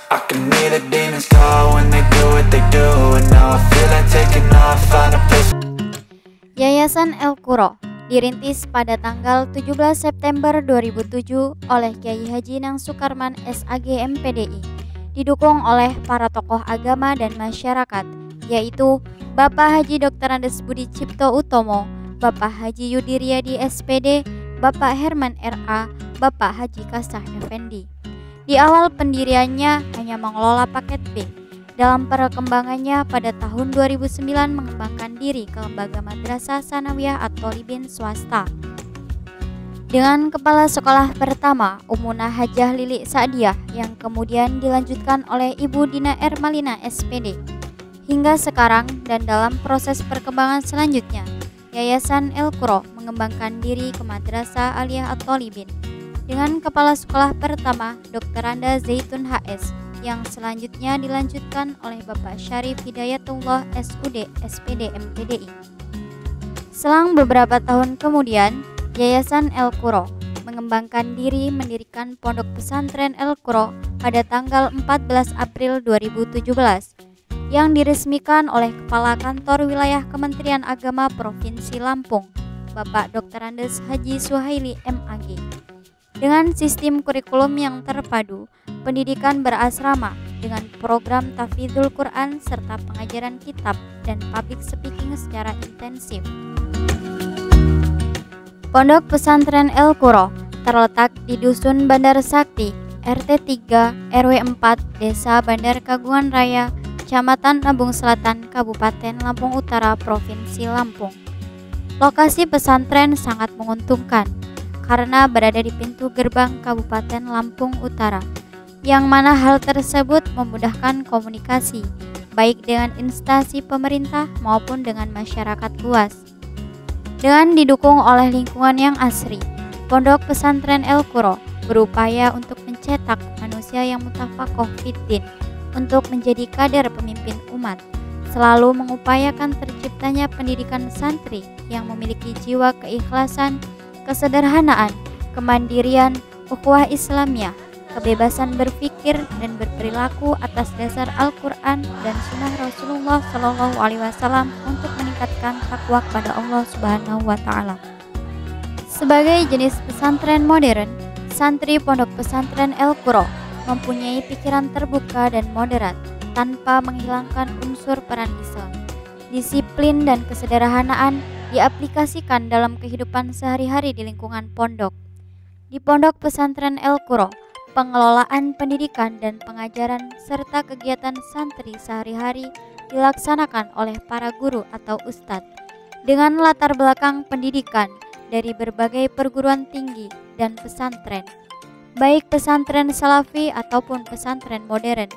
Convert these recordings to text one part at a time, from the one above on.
I can hear the demons call when they do what they do, and now I feel like taking off, find a place. Yayasan El-Quro dirintis pada tanggal 17 September 2007 oleh Kyai Haji Nang Sukarman SAG MPDI, didukung oleh para tokoh agama dan masyarakat, yaitu Bapak Haji Dr. Andes Budi Cipto Utomo, Bapak Haji Yudi Riyadi SPD, Bapak Herman RA, Bapak Haji Kasah Effendi. Di awal pendiriannya hanya mengelola paket B. Dalam perkembangannya pada tahun 2009 mengembangkan diri ke Lembaga Madrasah Sanawiyah At-Thalibin swasta. Dengan kepala sekolah pertama Umunah Hajah Lili Sa'diyah yang kemudian dilanjutkan oleh Ibu Dina Ermalina SPD. Hingga sekarang dan dalam proses perkembangan selanjutnya, Yayasan El-Quro mengembangkan diri ke Madrasah Aliyah At-Thalibin dengan kepala sekolah pertama Dr. Anda Zaitun HS, yang selanjutnya dilanjutkan oleh Bapak Syarif Hidayatullah SUD SPD MPDI. Selang beberapa tahun kemudian, Yayasan El-Quro mengembangkan diri mendirikan Pondok Pesantren El-Quro pada tanggal 14 April 2017 yang diresmikan oleh Kepala Kantor Wilayah Kementerian Agama Provinsi Lampung, Bapak Dr. Andes Haji Suhaili MAG. Dengan sistem kurikulum yang terpadu, pendidikan berasrama dengan program tahfidzul Quran serta pengajaran kitab dan public speaking secara intensif. Pondok Pesantren El-Quro terletak di Dusun Bandar Sakti, RT 3, RW 4, Desa Bandar Kagungan Raya, Kecamatan Lampung Selatan, Kabupaten Lampung Utara, Provinsi Lampung. Lokasi pesantren sangat menguntungkan karena berada di pintu gerbang Kabupaten Lampung Utara, yang mana hal tersebut memudahkan komunikasi baik dengan instansi pemerintah maupun dengan masyarakat luas. Dengan didukung oleh lingkungan yang asri, Pondok Pesantren El-Quro berupaya untuk mencetak manusia yang mutafaqoh fiddin untuk menjadi kader pemimpin umat, selalu mengupayakan terciptanya pendidikan santri yang memiliki jiwa keikhlasan, kesederhanaan, kemandirian, ukhuwah Islamiyah, kebebasan berpikir dan berperilaku atas dasar Al-Quran dan Sunnah Rasulullah Shallallahu Alaihi Wasallam untuk meningkatkan takwa kepada Allah Subhanahu Wa Taala. Sebagai jenis pesantren modern, santri Pondok Pesantren El-Quro mempunyai pikiran terbuka dan moderat tanpa menghilangkan unsur peran Islam. Disiplin dan kesederhanaan diaplikasikan dalam kehidupan sehari-hari di lingkungan pondok. Di Pondok Pesantren El-Quro, pengelolaan pendidikan dan pengajaran serta kegiatan santri sehari-hari dilaksanakan oleh para guru atau ustadz dengan latar belakang pendidikan dari berbagai perguruan tinggi dan pesantren, baik pesantren salafi ataupun pesantren modern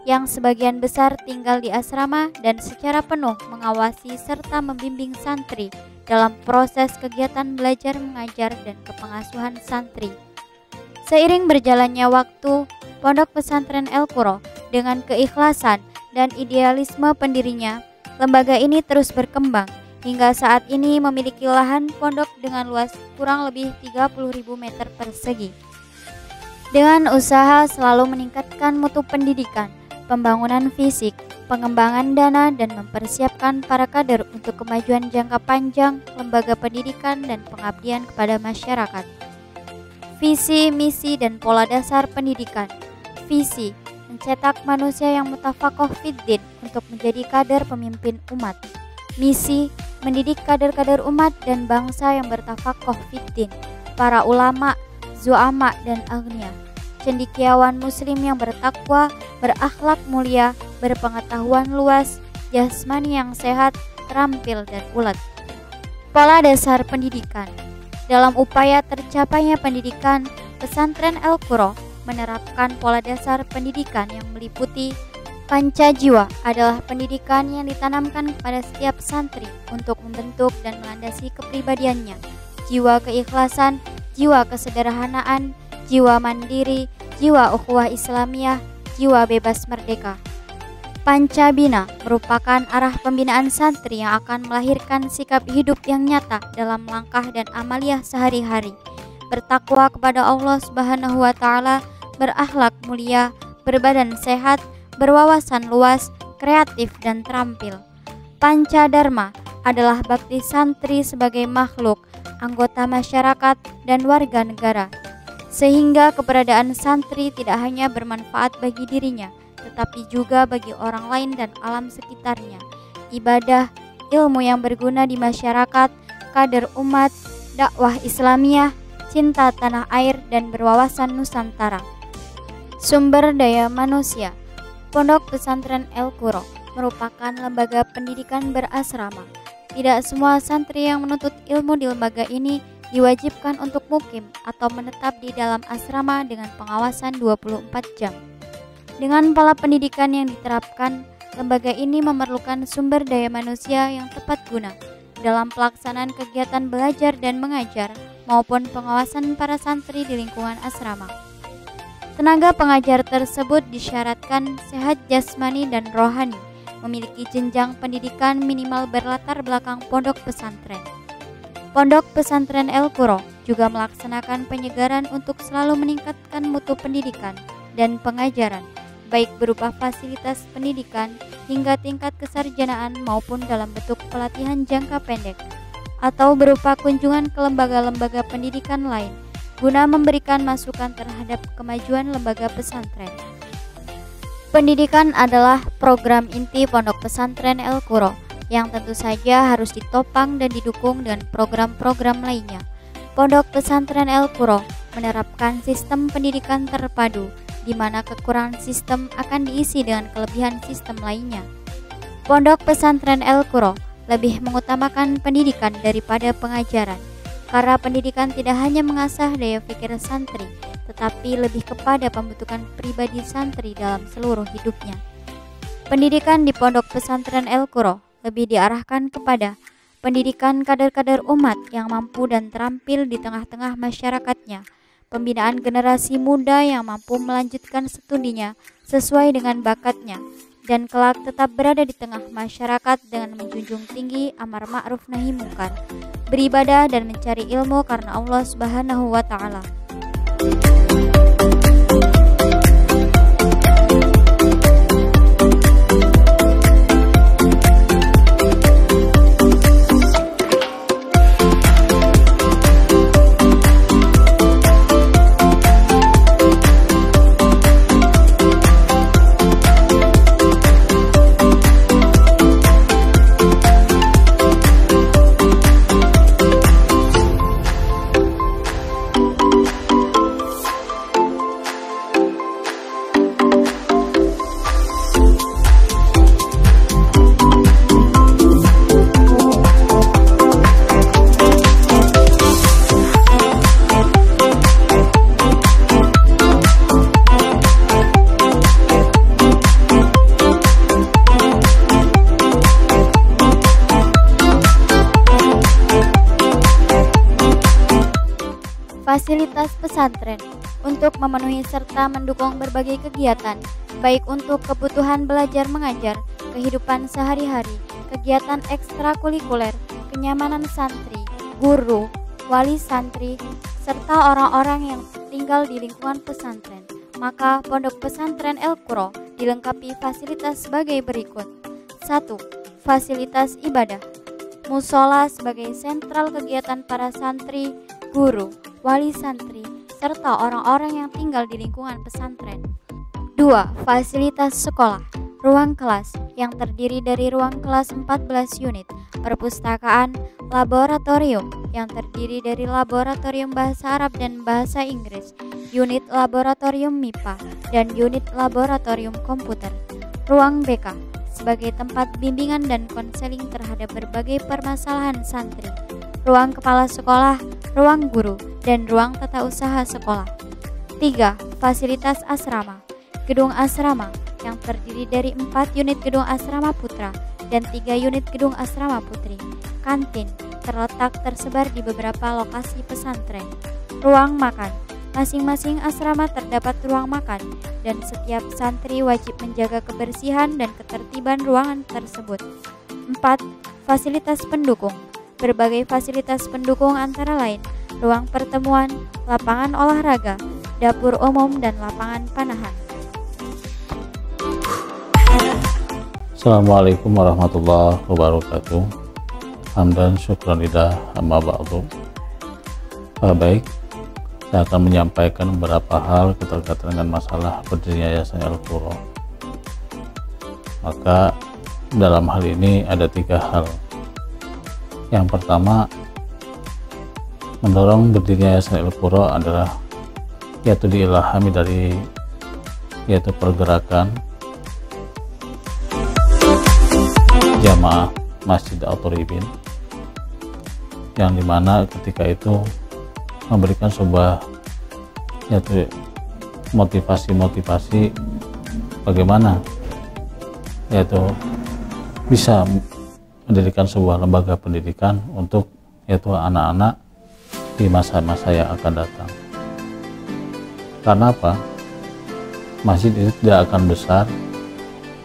yang sebagian besar tinggal di asrama dan secara penuh mengawasi serta membimbing santri dalam proses kegiatan belajar mengajar dan kepengasuhan santri. Seiring berjalannya waktu, Pondok Pesantren El-Quro dengan keikhlasan dan idealisme pendirinya, lembaga ini terus berkembang hingga saat ini memiliki lahan pondok dengan luas kurang lebih 30.000 meter persegi. Dengan usaha selalu meningkatkan mutu pendidikan, pembangunan fisik, pengembangan dana, dan mempersiapkan para kader untuk kemajuan jangka panjang lembaga pendidikan dan pengabdian kepada masyarakat. Visi, misi, dan pola dasar pendidikan. Visi, mencetak manusia yang mutafaqoh fiddin untuk menjadi kader pemimpin umat. Misi, mendidik kader-kader umat dan bangsa yang bertafaqoh fiddin, para ulama, zu'ama, dan agniya, cendekiawan muslim yang bertakwa, berakhlak mulia, berpengetahuan luas, jasmani yang sehat, terampil, dan ulet. Pola dasar pendidikan. Dalam upaya tercapainya pendidikan, Pesantren El-Quro menerapkan pola dasar pendidikan yang meliputi Pancajiwa adalah pendidikan yang ditanamkan kepada setiap santri untuk membentuk dan melandasi kepribadiannya, jiwa keikhlasan, jiwa kesederhanaan, jiwa mandiri, jiwa ukhuwah Islamiyah, jiwa bebas merdeka. Pancabina merupakan arah pembinaan santri yang akan melahirkan sikap hidup yang nyata dalam langkah dan amaliyah sehari-hari, bertakwa kepada Allah Subhanahu wa Ta'ala, berakhlak mulia, berbadan sehat, berwawasan luas, kreatif, dan terampil. Pancadharma adalah bakti santri sebagai makhluk, anggota masyarakat, dan warga negara. Sehingga keberadaan santri tidak hanya bermanfaat bagi dirinya, tetapi juga bagi orang lain dan alam sekitarnya. Ibadah, ilmu yang berguna di masyarakat, kader umat, dakwah Islamiyah, cinta tanah air, dan berwawasan Nusantara. Sumber daya manusia. Pondok Pesantren El Quro merupakan lembaga pendidikan berasrama. Tidak semua santri yang menuntut ilmu di lembaga ini diwajibkan untuk mukim atau menetap di dalam asrama dengan pengawasan 24 jam. Dengan pola pendidikan yang diterapkan, lembaga ini memerlukan sumber daya manusia yang tepat guna dalam pelaksanaan kegiatan belajar dan mengajar maupun pengawasan para santri di lingkungan asrama. Tenaga pengajar tersebut disyaratkan sehat jasmani dan rohani, memiliki jenjang pendidikan minimal berlatar belakang pondok pesantren. Pondok Pesantren El Quro juga melaksanakan penyegaran untuk selalu meningkatkan mutu pendidikan dan pengajaran, baik berupa fasilitas pendidikan hingga tingkat kesarjanaan maupun dalam bentuk pelatihan jangka pendek, atau berupa kunjungan ke lembaga-lembaga pendidikan lain, guna memberikan masukan terhadap kemajuan lembaga pesantren. Pendidikan adalah program inti Pondok Pesantren El Quro, yang tentu saja harus ditopang dan didukung dengan program-program lainnya. Pondok Pesantren El Quro menerapkan sistem pendidikan terpadu, di mana kekurangan sistem akan diisi dengan kelebihan sistem lainnya. Pondok Pesantren El Quro lebih mengutamakan pendidikan daripada pengajaran, karena pendidikan tidak hanya mengasah daya pikir santri, tetapi lebih kepada pembentukan pribadi santri dalam seluruh hidupnya. Pendidikan di Pondok Pesantren El Quro lebih diarahkan kepada pendidikan kader-kader umat yang mampu dan terampil di tengah-tengah masyarakatnya, pembinaan generasi muda yang mampu melanjutkan studinya sesuai dengan bakatnya, dan kelak tetap berada di tengah masyarakat dengan menjunjung tinggi amar ma'ruf nahi munkar, beribadah dan mencari ilmu karena Allah Subhanahu wa Ta'ala. Fasilitas pesantren untuk memenuhi serta mendukung berbagai kegiatan, baik untuk kebutuhan belajar mengajar, kehidupan sehari-hari, kegiatan ekstrakurikuler, kenyamanan santri, guru, wali santri, serta orang-orang yang tinggal di lingkungan pesantren. Maka Pondok Pesantren El Quro dilengkapi fasilitas sebagai berikut. 1. Fasilitas ibadah. Musola sebagai sentral kegiatan para santri, guru, wali santri, serta orang-orang yang tinggal di lingkungan pesantren. 2. Fasilitas sekolah. Ruang kelas yang terdiri dari ruang kelas 14 unit, perpustakaan, laboratorium yang terdiri dari laboratorium bahasa Arab dan bahasa Inggris, unit laboratorium MIPA, dan unit laboratorium komputer. Ruang BK sebagai tempat bimbingan dan konseling terhadap berbagai permasalahan santri. Ruang kepala sekolah, ruang guru, dan ruang tata usaha sekolah. 3. Fasilitas asrama. Gedung asrama yang terdiri dari 4 unit gedung asrama putra dan 3 unit gedung asrama putri. Kantin terletak tersebar di beberapa lokasi pesantren. Ruang makan. Masing-masing asrama terdapat ruang makan dan setiap santri wajib menjaga kebersihan dan ketertiban ruangan tersebut. 4. Fasilitas pendukung. Berbagai fasilitas pendukung antara lain ruang pertemuan, lapangan olahraga, dapur umum, dan lapangan panahan. Assalamualaikum warahmatullahi wabarakatuh. Hamdan syukran lidah amma ba'du. Baik, saya akan menyampaikan beberapa hal terkait dengan masalah berdirinya Yayasan El-Quro. Maka dalam hal ini ada 3 hal. Yang pertama, mendorong berdirinya Yayasan El-Quro adalah yaitu diilhami dari pergerakan jamaah Masjid At-Thalibin, yang dimana ketika itu memberikan sebuah yaitu motivasi bagaimana yaitu bisa mendirikan sebuah lembaga pendidikan untuk yaitu anak-anak di masa-masa yang akan datang. Karena apa? Masjid itu tidak akan besar,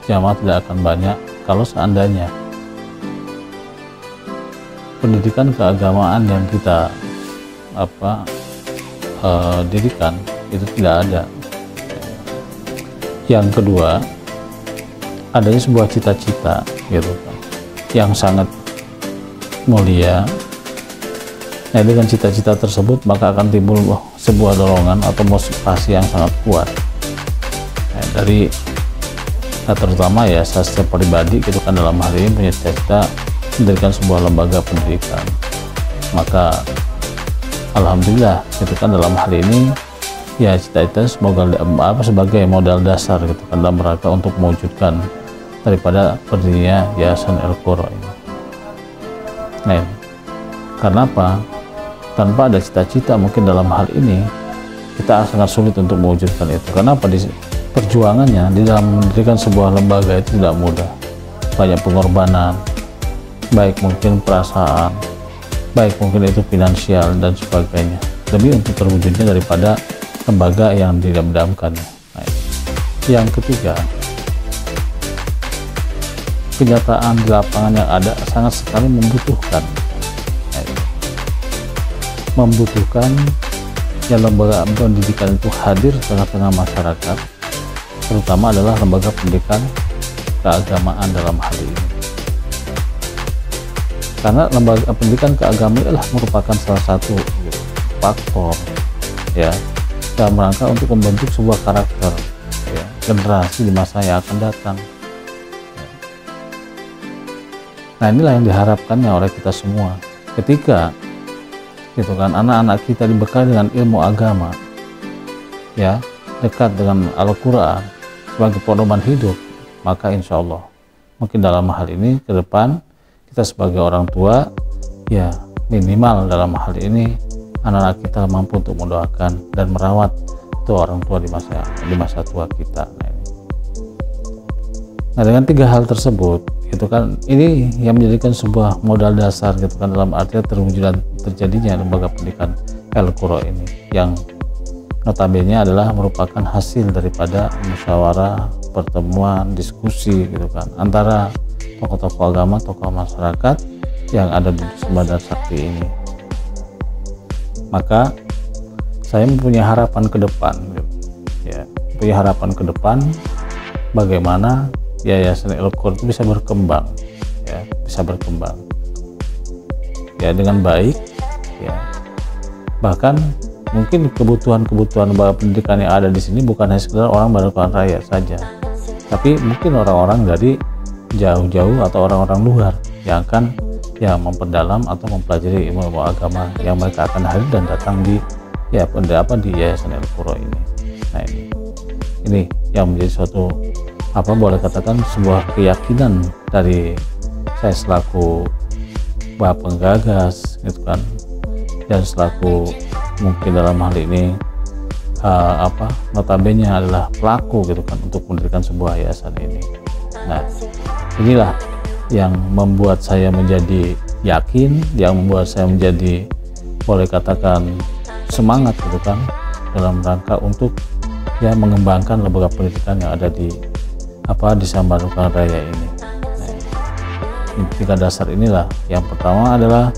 jamaah tidak akan banyak kalau seandainya pendidikan keagamaan yang kita dirikan itu tidak ada. Yang kedua, adanya sebuah cita-cita gitu kan, yang sangat mulia. Nah, dengan cita-cita tersebut maka akan timbul sebuah dorongan atau motivasi yang sangat kuat. Nah, dari terutama ya saya secara pribadi gitu kan, dalam hal ini punya cita-cita mendirikan sebuah lembaga pendidikan. Maka alhamdulillah gitu kan, dalam hal ini ya cita-cita semoga sebagai modal dasar gitu kan dalam rangka untuk mewujudkan daripada berdirinya Yayasan El-Quro ini. Nah, karena apa? Tanpa ada cita-cita mungkin dalam hal ini kita sangat sulit untuk mewujudkan itu. Karena apa? Perjuangannya di dalam mendirikan sebuah lembaga itu tidak mudah, banyak pengorbanan, baik mungkin perasaan, baik mungkin itu finansial dan sebagainya, lebih untuk terwujudnya daripada lembaga yang didam-damkannya. Nah, yang ketiga, kenyataan di lapangan yang ada sangat sekali membutuhkan yang lembaga pendidikan itu hadir di tengah-tengah masyarakat, terutama adalah lembaga pendidikan keagamaan dalam hal ini. Karena lembaga pendidikan keagamaan adalah merupakan salah satu faktor ya dalam rangka untuk membentuk sebuah karakter ya, generasi di masa yang akan datang. Nah, inilah yang diharapkannya oleh kita semua ketika gitu kan anak-anak kita dibekali dengan ilmu agama ya, dekat dengan Al-Quran sebagai pedoman hidup, maka insya Allah mungkin dalam hal ini ke depan kita sebagai orang tua ya minimal dalam hal ini anak-anak kita mampu untuk mendoakan dan merawat itu orang tua di masa tua kita. Nah, dengan 3 hal tersebut gitu kan, ini yang menjadikan sebuah modal dasar gitu kan dalam arti terjadinya lembaga pendidikan El-Quro ini, yang notabene adalah merupakan hasil daripada musyawarah, pertemuan, diskusi gitu kan antara tokoh-tokoh agama, tokoh masyarakat yang ada di Dusun Bandar Sakti ini. Maka saya mempunyai harapan ke depan gitu. Ya, punya harapan ke depan bagaimana Yayasan El-Quro itu bisa berkembang ya, dengan baik ya. Bahkan mungkin kebutuhan pendidikan yang ada di sini bukan hanya sekedar orang Balikpapan Raya saja, tapi mungkin orang-orang dari jauh-jauh atau orang-orang luar yang akan ya memperdalam atau mempelajari ilmu agama yang mereka akan hadir dan datang di di Yayasan El-Quro ini. Nah, ini yang menjadi suatu boleh katakan sebuah keyakinan dari saya selaku penggagas gitu kan, dan selaku mungkin dalam hal ini notabene adalah pelaku gitu kan untuk mendirikan sebuah yayasan ini. Nah, inilah yang membuat saya menjadi yakin, yang membuat saya menjadi boleh katakan semangat gitu kan dalam rangka untuk ya mengembangkan lembaga pendidikan yang ada di Balikpapan Raya ini. Nah, 3 dasar inilah. Yang pertama adalah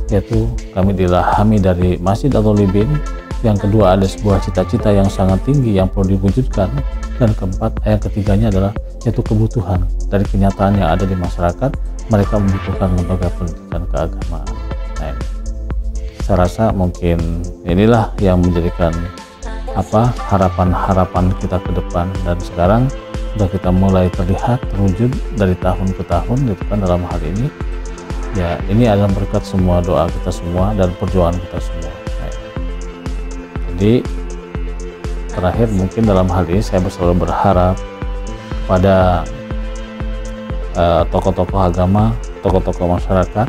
yaitu kami diilhami dari Masjid At-Thalibin. Yang kedua ada sebuah cita-cita yang sangat tinggi yang perlu diwujudkan, dan yang ketiganya adalah yaitu kebutuhan dari kenyataan yang ada di masyarakat. Mereka membutuhkan lembaga pendidikan keagamaan. Nah, ini saya rasa mungkin inilah yang menjadikan harapan-harapan kita ke depan, dan sekarang sudah kita mulai terlihat terwujud dari tahun ke tahun gitu kan. Dalam hal ini ya, ini adalah berkat semua doa kita semua dan perjuangan kita semua. Nah, jadi terakhir mungkin dalam hal ini saya selalu berharap pada tokoh-tokoh agama, tokoh-tokoh masyarakat,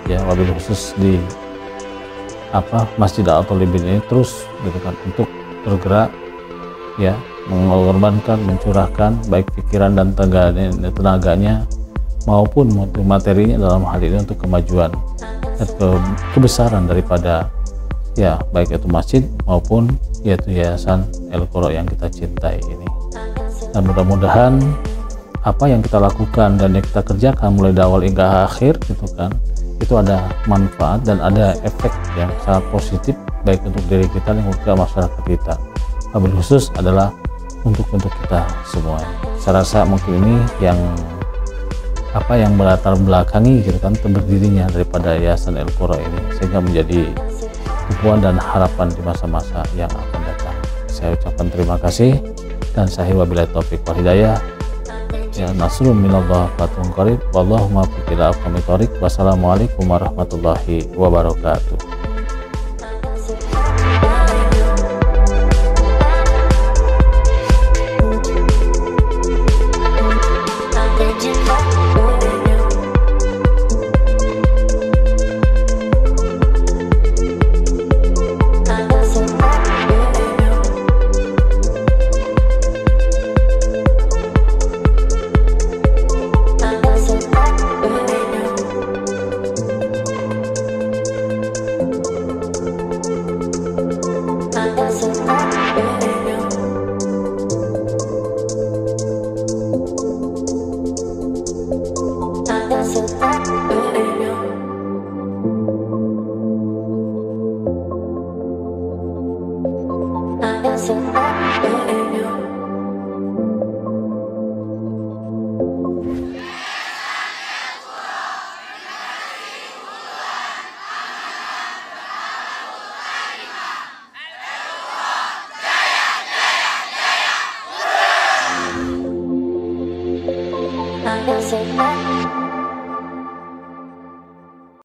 ya wabil khusus di Masjid Al-Talibin ini terus gitu kan untuk bergerak, ya mengorbankan, mencurahkan baik pikiran dan tenaganya maupun materinya dalam hal ini untuk kemajuan dan kebesaran daripada ya baik itu masjid maupun yaitu Yayasan El-Qura yang kita cintai ini. Dan mudah-mudahan apa yang kita lakukan dan yang kita kerjakan mulai dari awal hingga akhir gitu kan, itu ada manfaat dan ada efek yang sangat positif baik untuk diri kita dan untuk masyarakat kita. Wabil khusus adalah untuk kita semua. Saya rasa mungkin ini yang melatar belakangi gitu kan berdirinya daripada Yayasan El-Qura ini, sehingga menjadi tumpuan dan harapan di masa-masa yang akan datang. Saya ucapkan terima kasih dan wabillahi taufiq wal hidayah. Ya, nasrun minallah fatun qarib, wallahu muwaffiq ila aqwamit thoriq. Wassalamualaikum warahmatullahi wabarakatuh. I'm